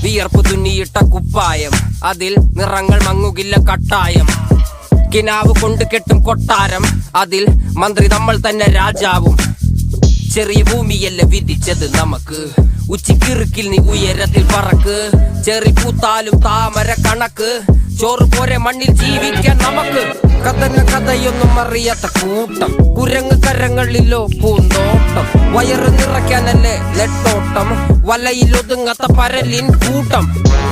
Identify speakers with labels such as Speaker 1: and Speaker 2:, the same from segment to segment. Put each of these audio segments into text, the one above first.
Speaker 1: വിയർപ്പ് തുന്നിയിട്ട കുപ്പായം, അതിൽ നിറങ്ങൾ മങ്ങുകില്ല കട്ടായം. കിനാവ് കൊണ്ട് കെട്ടും കൊട്ടാരം, അതിൽ മന്ത്രി നമ്മൾ തന്നെ രാജാവും. ചെറിയ ഭൂമിയല്ല വിധിച്ചത് നമുക്ക്, ഉച്ചിക്കിറുക്കിൽ നീ ഉയരത്തിൽ പറക്ക്. ചെറി പൂത്താലും താമര കണക്ക്, ചോറ് പോരെ മണ്ണിൽ ജീവിക്കാൻ നമുക്ക്. കഥയൊന്നും അറിയാത്ത കൂട്ടം, കുരങ്ങ് കരങ്ങളിലോ പൂന്തോട്ടം. വയറ് നിറയ്ക്കാനല്ലേ നെട്ടോട്ടം, വലയിൽ ഒതുങ്ങാത്ത പരലിൻ കൂട്ടം.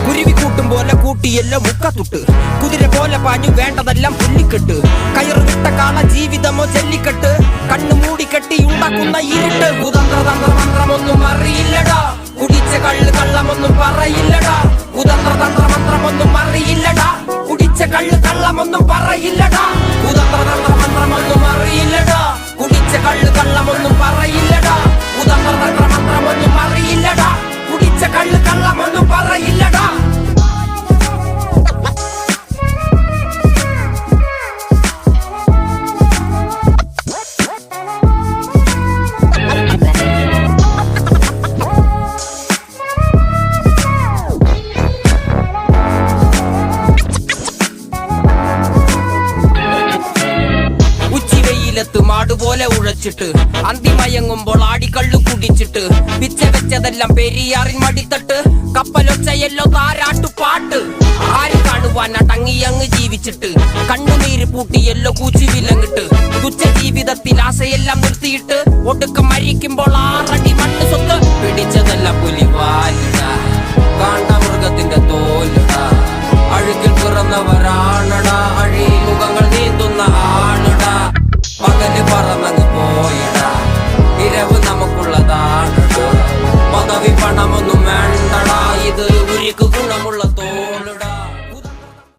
Speaker 1: കുരുവി കൂട്ടും പോലെ കൂട്ടിയല്ല മുക്കത്തുട്ട്, കുതിര പോലെ പാഞ്ഞു വേണ്ടതെല്ലാം പുല്ലിക്കെട്ട്. കയറ് വിട്ട കാള ജീവിതമോ ജല്ലിക്കെട്ട്, കണ്ണു മൂടിക്കെട്ടി ഉണ്ടാക്കുന്ന ഇരുട്ട്. കുതന്ത്രതന്ത്രമന്ത്രമൊന്നും അറിയില്ലടാ, കുടിച്ച കള്ള് കള്ളമൊന്നും പറയില്ലടാ. കുതന്ത്രതന്ത്രമന്ത്രമൊന്നും അറിയില്ലടാ, കുടിച്ച കള്ള് കള്ളമൊന്നും പറയില്ലടാ. കുതന്ത്രതന്ത്രമന്ത്രമൊന്നും അറിയില്ലടാ, കുടിച്ച കള്ള് കള്ളമൊന്നും പറയില്ലടാ. കുതന്ത്രതന്ത്രമന്ത്രമൊന്നും അറിയില്ലടാ, കുടിച്ച കള്ള് കള്ളമൊന്നും പറയില്ലടാ. മാടുപോലെ ഉഴച്ചിട്ട് അന്തിമയങ്ങുമ്പോൾ ആടിക്കള്ളു കുടിച്ചിട്ട്, പിച്ച വെച്ചതെല്ലാം പെരിയാറിൻ മടിത്തട്ട്. കപ്പലൊച്ചയല്ലോ താരാട്ടുപാട്ട്, ആര് കാണുവാൻ അടങ്ങിയങ്ങ് ജീവിച്ചിട്ട്. കണ്ണുനീര് പൂട്ടിയല്ലോ കൂച്ചി വിലങ്ങിട്ട്, തുച്ഛ ജീവിതത്തിൽ ആശയെല്ലാം നിർത്തിയിട്ട്. ഒടുക്കം മരിക്കുമ്പോൾ 6 അടി മണ്ണ് സ്വത്ത്. പിടിച്ചതെല്ലാം പുലിവാലിടാ, കാണ്ടാമൃഗത്തിന്റെ തോലിടാ. അഴുകിൽ പിറന്നവരാണടാ, അഴിമുഖങ്ങൾ നീന്തുന്ന ആണടാ. പകല് പറന്നങ്ങ് പോയിടാ, ഇരവ് നമുക്കുള്ളതാണടാ. പദവി പണമൊന്നും വേണ്ടടാ, ഇത് ഉരുക്ക് ഗുണമുള്ള